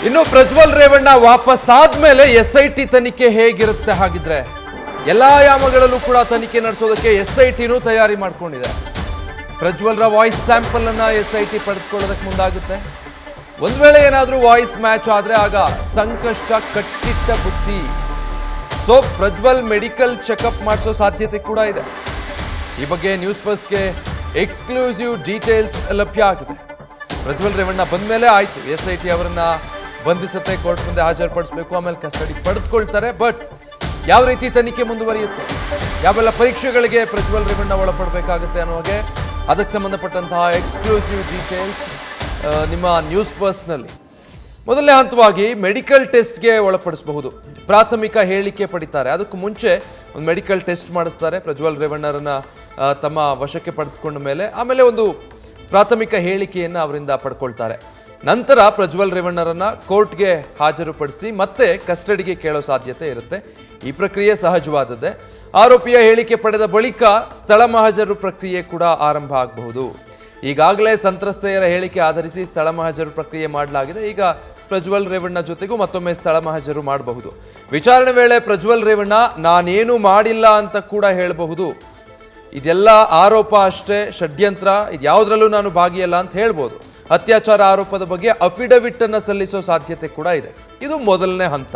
ಇನ್ನು ಪ್ರಜ್ವಲ್ ರೇವಣ್ಣ ವಾಪಸ್ ಆದ್ಮೇಲೆ SIT ತನಿಖೆ ಹೇಗಿರುತ್ತೆ ಹಾಗಿದ್ರೆ ಎಲ್ಲಾ ಯಾಮಗಳಲ್ಲೂ ಕೂಡ ತನಿಖೆ ನಡೆಸೋದಕ್ಕೆ SITನೂ ತಯಾರಿ ಮಾಡ್ಕೊಂಡಿದೆ. ಪ್ರಜ್ವಲ್ರ ವಾಯ್ಸ್ ಸ್ಯಾಂಪಲ್ ಅನ್ನ SIT ಪಡೆದುಕೊಳ್ಳೋದಕ್ಕೆ ಮುಂದಾಗುತ್ತೆ. ಒಂದ್ ವೇಳೆ ಏನಾದ್ರೂ ವಾಯ್ಸ್ ಮ್ಯಾಚ್ ಆದ್ರೆ ಆಗ ಸಂಕಷ್ಟ ಕಟ್ಟಿಟ್ಟ ಬುತ್ತಿ. ಸೊ ಪ್ರಜ್ವಲ್ ಮೆಡಿಕಲ್ ಚೆಕಪ್ ಮಾಡಿಸೋ ಸಾಧ್ಯತೆ ಕೂಡ ಇದೆ. ಈ ಬಗ್ಗೆ ನ್ಯೂಸ್ ಫಸ್ಟ್ಗೆ ಎಕ್ಸ್ಕ್ಲೂಸಿವ್ ಡೀಟೇಲ್ಸ್ ಲಭ್ಯ ಆಗಿದೆ. ಪ್ರಜ್ವಲ್ ರೇವಣ್ಣ ಬಂದ ಮೇಲೆ ಆಯ್ತು, SIT ಅವರನ್ನ ಬಂಧಿಸುತ್ತೆ, ಕೋರ್ಟ್ ಮುಂದೆ ಹಾಜರುಪಡಿಸಬೇಕು, ಆಮೇಲೆ ಕಸ್ಟಡಿ ಪಡೆದುಕೊಳ್ತಾರೆ. ಬಟ್ ಯಾವ ರೀತಿ ತನಿಖೆ ಮುಂದುವರಿಯುತ್ತೆ, ಯಾವೆಲ್ಲ ಪರೀಕ್ಷೆಗಳಿಗೆ ಪ್ರಜ್ವಲ್ ರೇವಣ್ಣ ಒಳಪಡಬೇಕಾಗುತ್ತೆ ಅನ್ನೋಗೆ ಅದಕ್ಕೆ ಸಂಬಂಧಪಟ್ಟಂತಹ ಎಕ್ಸ್ಕ್ಲೂಸಿವ್ ಡೀಟೇಲ್ಸ್ ನಿಮ್ಮ ನ್ಯೂಸ್ ಫಸ್ಟ್ನಲ್ಲಿ. ಮೊದಲನೇ ಹಂತವಾಗಿ ಮೆಡಿಕಲ್ ಟೆಸ್ಟ್ಗೆ ಒಳಪಡಿಸಬಹುದು. ಪ್ರಾಥಮಿಕ ಹೇಳಿಕೆ ಪಡಿತಾರೆ. ಅದಕ್ಕೂ ಮುಂಚೆ ಒಂದು ಮೆಡಿಕಲ್ ಟೆಸ್ಟ್ ಮಾಡಿಸ್ತಾರೆ ಪ್ರಜ್ವಲ್ ರೇವಣ್ಣರನ್ನ ತಮ್ಮ ವಶಕ್ಕೆ ಪಡೆದುಕೊಂಡ ಮೇಲೆ. ಆಮೇಲೆ ಒಂದು ಪ್ರಾಥಮಿಕ ಹೇಳಿಕೆಯನ್ನು ಅವರಿಂದ ಪಡ್ಕೊಳ್ತಾರೆ. ನಂತರ ಪ್ರಜ್ವಲ್ ರೇವಣ್ಣರನ್ನ ಕೋರ್ಟ್ಗೆ ಹಾಜರುಪಡಿಸಿ ಮತ್ತೆ ಕಸ್ಟಡಿಗೆ ಕೇಳೋ ಸಾಧ್ಯತೆ ಇರುತ್ತೆ. ಈ ಪ್ರಕ್ರಿಯೆ ಸಹಜವಾದದ್ದೇ. ಆರೋಪಿಯ ಹೇಳಿಕೆ ಪಡೆದ ಬಳಿಕ ಸ್ಥಳ ಮಹಾಜರು ಪ್ರಕ್ರಿಯೆ ಕೂಡ ಆರಂಭ ಆಗಬಹುದು. ಈಗಾಗಲೇ ಸಂತ್ರಸ್ತೆಯರ ಹೇಳಿಕೆ ಆಧರಿಸಿ ಸ್ಥಳ ಮಹಾಜರು ಪ್ರಕ್ರಿಯೆ ಮಾಡಲಾಗಿದೆ. ಈಗ ಪ್ರಜ್ವಲ್ ರೇವಣ್ಣ ಜೊತೆಗೂ ಮತ್ತೊಮ್ಮೆ ಸ್ಥಳ ಮಹಾಜರು ಮಾಡಬಹುದು. ವಿಚಾರಣೆ ವೇಳೆ ಪ್ರಜ್ವಲ್ ರೇವಣ್ಣ ನಾನೇನು ಮಾಡಿಲ್ಲ ಅಂತ ಕೂಡ ಹೇಳಬಹುದು. ಇದೆಲ್ಲ ಆರೋಪ ಅಷ್ಟೇ, ಷಡ್ಯಂತ್ರ, ಇದ್ಯಾವುದ್ರಲ್ಲೂ ನಾನು ಭಾಗಿಯಲ್ಲ ಅಂತ ಹೇಳ್ಬೋದು. ಅತ್ಯಾಚಾರ ಆರೋಪದ ಬಗ್ಗೆ ಅಫಿಡವಿಟ್ ಅನ್ನು ಸಲ್ಲಿಸೋ ಸಾಧ್ಯತೆ ಕೂಡ ಇದೆ. ಇದು ಮೊದಲನೇ ಹಂತ.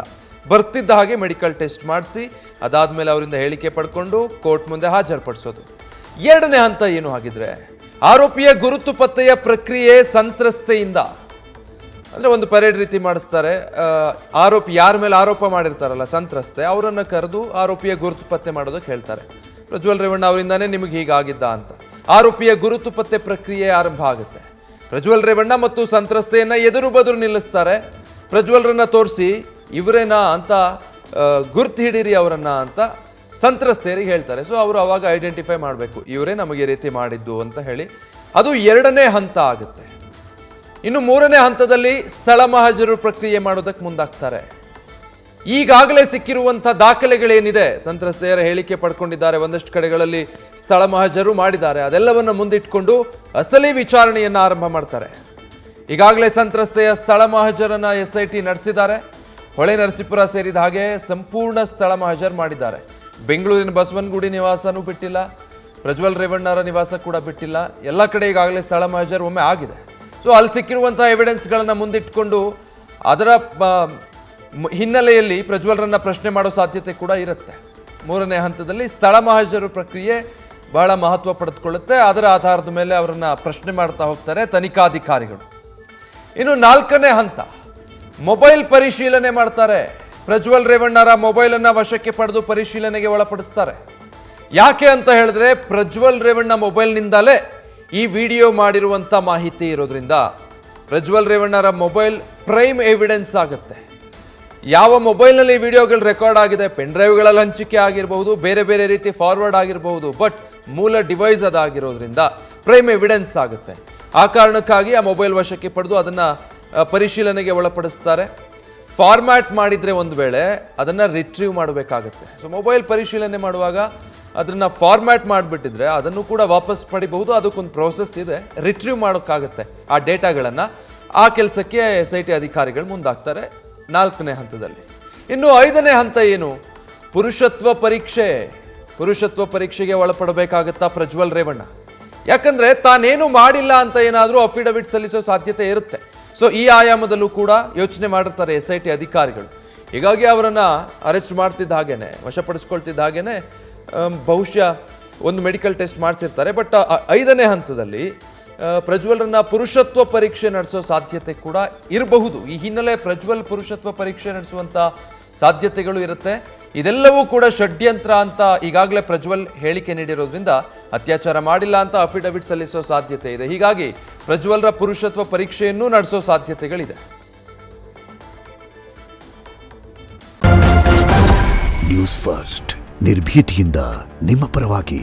ಬರ್ತಿದ್ದ ಹಾಗೆ ಮೆಡಿಕಲ್ ಟೆಸ್ಟ್ ಮಾಡಿಸಿ ಅದಾದ್ಮೇಲೆ ಅವರಿಂದ ಹೇಳಿಕೆ ಪಡ್ಕೊಂಡು ಕೋರ್ಟ್ ಮುಂದೆ ಹಾಜರುಪಡಿಸೋದು. ಎರಡನೇ ಹಂತ ಏನು ಹಾಗಿದ್ರೆ, ಆರೋಪಿಯ ಗುರುತು ಪತ್ತೆಯ ಪ್ರಕ್ರಿಯೆ ಸಂತ್ರಸ್ತೆಯಿಂದ. ಅಂದ್ರೆ ಒಂದು ಪರೇಡ್ ರೀತಿ ಮಾಡಿಸ್ತಾರೆ. ಆರೋಪಿ ಯಾರ ಮೇಲೆ ಆರೋಪ ಮಾಡಿರ್ತಾರಲ್ಲ ಸಂತ್ರಸ್ತೆ, ಅವರನ್ನು ಕರೆದು ಆರೋಪಿಯ ಗುರುತು ಪತ್ತೆ ಮಾಡೋದಕ್ಕೆ ಹೇಳ್ತಾರೆ. ಪ್ರಜ್ವಲ್ ರೇವಣ್ಣ ಅವರಿಂದಾನೇ ನಿಮಗೆ ಹೀಗಾಗಿದ್ದ ಅಂತ. ಆರೋಪಿಯ ಗುರುತು ಪತ್ತೆ ಪ್ರಕ್ರಿಯೆ ಆರಂಭ ಆಗುತ್ತೆ. ಪ್ರಜ್ವಲ್ ರೇವಣ್ಣ ಮತ್ತು ಸಂತ್ರಸ್ತೆಯನ್ನ ಎದುರು ಬದುರು ನಿಲ್ಲಿಸ್ತಾರೆ. ಪ್ರಜ್ವಲ್ರನ್ನ ತೋರಿಸಿ ಇವರೇನಾ ಅಂತ ಗುರ್ತು ಹಿಡೀರಿ ಅವರನ್ನ ಅಂತ ಸಂತ್ರಸ್ತೆಯರಿಗೆ ಹೇಳ್ತಾರೆ. ಸೊ ಅವರು ಅವಾಗ ಐಡೆಂಟಿಫೈ ಮಾಡಬೇಕು, ಇವರೇ ನಮಗೆ ರೀತಿ ಮಾಡಿದ್ದು ಅಂತ ಹೇಳಿ. ಅದು ಎರಡನೇ ಹಂತ ಆಗುತ್ತೆ. ಇನ್ನು ಮೂರನೇ ಹಂತದಲ್ಲಿ ಸ್ಥಳ ಮಹಾಜರು ಪ್ರಕ್ರಿಯೆ ಮಾಡೋದಕ್ಕೆ ಮುಂದಾಗ್ತಾರೆ. ಈಗಾಗಲೇ ಸಿಕ್ಕಿರುವಂಥ ದಾಖಲೆಗಳೇನಿದೆ, ಸಂತ್ರಸ್ತೆಯರ ಹೇಳಿಕೆ ಪಡ್ಕೊಂಡಿದ್ದಾರೆ, ಒಂದಷ್ಟು ಕಡೆಗಳಲ್ಲಿ ಸ್ಥಳ ಮಹಾಜರು ಮಾಡಿದ್ದಾರೆ, ಅದೆಲ್ಲವನ್ನು ಮುಂದಿಟ್ಕೊಂಡು ಅಸಲಿ ವಿಚಾರಣೆಯನ್ನು ಆರಂಭ ಮಾಡ್ತಾರೆ. ಈಗಾಗಲೇ ಸಂತ್ರಸ್ತೆಯ ಸ್ಥಳ ಮಹಾಜರನ್ನ SIT ನಡೆಸಿದ್ದಾರೆ. ಹೊಳೆ ನರಸೀಪುರ ಸೇರಿದ ಹಾಗೆ ಸಂಪೂರ್ಣ ಸ್ಥಳ ಮಹಾಜರು ಮಾಡಿದ್ದಾರೆ. ಬೆಂಗಳೂರಿನ ಬಸವನಗುಡಿ ನಿವಾಸನೂ ಬಿಟ್ಟಿಲ್ಲ, ಪ್ರಜ್ವಲ್ ರೇವಣ್ಣರ ನಿವಾಸ ಕೂಡ ಬಿಟ್ಟಿಲ್ಲ. ಎಲ್ಲ ಕಡೆ ಈಗಾಗಲೇ ಸ್ಥಳ ಮಹಾಜರು ಒಮ್ಮೆ ಆಗಿದೆ. ಸೊ ಅಲ್ಲಿ ಸಿಕ್ಕಿರುವಂಥ ಎವಿಡೆನ್ಸ್ಗಳನ್ನು ಮುಂದಿಟ್ಕೊಂಡು ಅದರ ಹಿನ್ನೆಲೆಯಲ್ಲಿ ಪ್ರಜ್ವಲ್ರನ್ನ ಪ್ರಶ್ನೆ ಮಾಡೋ ಸಾಧ್ಯತೆ ಕೂಡ ಇರುತ್ತೆ. ಮೂರನೇ ಹಂತದಲ್ಲಿ ಸ್ಥಳ ಮಹಾಜರು ಪ್ರಕ್ರಿಯೆ ಬಹಳ ಮಹತ್ವ ಪಡೆದುಕೊಳ್ಳುತ್ತೆ. ಅದರ ಆಧಾರದ ಮೇಲೆ ಅವರನ್ನ ಪ್ರಶ್ನೆ ಮಾಡ್ತಾ ಹೋಗ್ತಾರೆ ತನಿಖಾಧಿಕಾರಿಗಳು. ಇನ್ನು ನಾಲ್ಕನೇ ಹಂತ, ಮೊಬೈಲ್ ಪರಿಶೀಲನೆ ಮಾಡ್ತಾರೆ. ಪ್ರಜ್ವಲ್ ರೇವಣ್ಣರ ಮೊಬೈಲ್ ಅನ್ನ ವಶಕ್ಕೆ ಪಡೆದು ಪರಿಶೀಲನೆಗೆ ಒಳಪಡಿಸ್ತಾರೆ. ಯಾಕೆ ಅಂತ ಹೇಳಿದ್ರೆ, ಪ್ರಜ್ವಲ್ ರೇವಣ್ಣ ಮೊಬೈಲ್ನಿಂದಲೇ ಈ ವಿಡಿಯೋ ಮಾಡಿರುವಂತ ಮಾಹಿತಿ ಇರೋದ್ರಿಂದ ಪ್ರಜ್ವಲ್ ರೇವಣ್ಣರ ಮೊಬೈಲ್ ಪ್ರೈಮ್ ಎವಿಡೆನ್ಸ್ ಆಗುತ್ತೆ. ಯಾವ ಮೊಬೈಲ್ನಲ್ಲಿ ವಿಡಿಯೋಗಳು ರೆಕಾರ್ಡ್ ಆಗಿದೆ, ಪೆನ್ ಡ್ರೈವ್ಗಳಲ್ಲಿ ಹಂಚಿಕೆ ಆಗಿರಬಹುದು, ಬೇರೆ ಬೇರೆ ರೀತಿ ಫಾರ್ವರ್ಡ್ ಆಗಿರಬಹುದು, ಬಟ್ ಮೂಲ ಡಿವೈಸ್ ಅದಾಗಿರೋದ್ರಿಂದ ಪ್ರೈಮ್ ಎವಿಡೆನ್ಸ್ ಆಗುತ್ತೆ. ಆ ಕಾರಣಕ್ಕಾಗಿ ಆ ಮೊಬೈಲ್ ವಶಕ್ಕೆ ಪಡೆದು ಅದನ್ನ ಪರಿಶೀಲನೆಗೆ ಒಳಪಡಿಸ್ತಾರೆ. ಫಾರ್ಮ್ಯಾಟ್ ಮಾಡಿದ್ರೆ ಒಂದು ವೇಳೆ ಅದನ್ನ ರಿಟ್ರೀವ್ ಮಾಡಬೇಕಾಗುತ್ತೆ. ಸೊ ಮೊಬೈಲ್ ಪರಿಶೀಲನೆ ಮಾಡುವಾಗ ಅದನ್ನ ಫಾರ್ಮ್ಯಾಟ್ ಮಾಡಿಬಿಟ್ಟಿದ್ರೆ ಅದನ್ನು ಕೂಡ ವಾಪಸ್ ಪಡಿಬಹುದು. ಅದಕ್ಕೊಂದು ಪ್ರೋಸೆಸ್ ಇದೆ, ರಿಟ್ರೀವ್ ಮಾಡೋಕ್ಕಾಗುತ್ತೆ ಆ ಡೇಟಾಗಳನ್ನು. ಆ ಕೆಲಸಕ್ಕೆ SIT ಅಧಿಕಾರಿಗಳು ಮುಂದಾಗ್ತಾರೆ ನಾಲ್ಕನೇ ಹಂತದಲ್ಲಿ. ಇನ್ನು ಐದನೇ ಹಂತ ಏನು, ಪುರುಷತ್ವ ಪರೀಕ್ಷೆ. ಪುರುಷತ್ವ ಪರೀಕ್ಷೆಗೆ ಒಳಪಡಬೇಕಾಗುತ್ತಾ ಪ್ರಜ್ವಲ್ ರೇವಣ್ಣ? ಯಾಕಂದ್ರೆ ತಾನೇನು ಮಾಡಿಲ್ಲ ಅಂತ ಏನಾದರೂ ಅಫಿಡವಿಟ್ ಸಲ್ಲಿಸೋ ಸಾಧ್ಯತೆ ಇರುತ್ತೆ. ಸೊ ಈ ಆಯಾಮದಲ್ಲೂ ಕೂಡ ಯೋಚನೆ ಮಾಡಿರ್ತಾರೆ SIT ಅಧಿಕಾರಿಗಳು. ಹೀಗಾಗಿ ಅವರನ್ನ ಅರೆಸ್ಟ್ ಮಾಡ್ತಿದ್ದ ಹಾಗೇನೆ, ವಶಪಡಿಸ್ಕೊಳ್ತಿದ್ದ ಹಾಗೇನೆ ಬಹುಶಃ ಒಂದು ಮೆಡಿಕಲ್ ಟೆಸ್ಟ್ ಮಾಡಿಸಿರ್ತಾರೆ. ಬಟ್ ಐದನೇ ಹಂತದಲ್ಲಿ ಪ್ರಜ್ವಲ್ರನ್ನ ಪುರುಷತ್ವ ಪರೀಕ್ಷೆ ನಡೆಸೋ ಸಾಧ್ಯತೆ ಕೂಡ ಇರಬಹುದು. ಈ ಹಿನ್ನೆಲೆ ಪ್ರಜ್ವಲ್ ಪುರುಷತ್ವ ಪರೀಕ್ಷೆ ನಡೆಸುವಂತ ಸಾಧ್ಯತೆಗಳು ಇರುತ್ತೆ. ಇದೆಲ್ಲವೂ ಕೂಡ ಷಡ್ಯಂತ್ರ ಅಂತ ಈಗಾಗಲೇ ಪ್ರಜ್ವಲ್ ಹೇಳಿಕೆ ನೀಡಿರೋದ್ರಿಂದ ಅತ್ಯಾಚಾರ ಮಾಡಿಲ್ಲ ಅಂತ ಅಫಿಡವಿಟ್ ಸಲ್ಲಿಸೋ ಸಾಧ್ಯತೆ ಇದೆ. ಹೀಗಾಗಿ ಪ್ರಜ್ವಲ್ರ ಪುರುಷತ್ವ ಪರೀಕ್ಷೆಯನ್ನೂ ನಡೆಸೋ ಸಾಧ್ಯತೆಗಳಿದೆ. ನ್ಯೂಸ್ ಫಸ್ಟ್, ನಿರ್ಭೀತಿಯಿಂದ ನಿಮ್ಮ ಪರವಾಗಿ.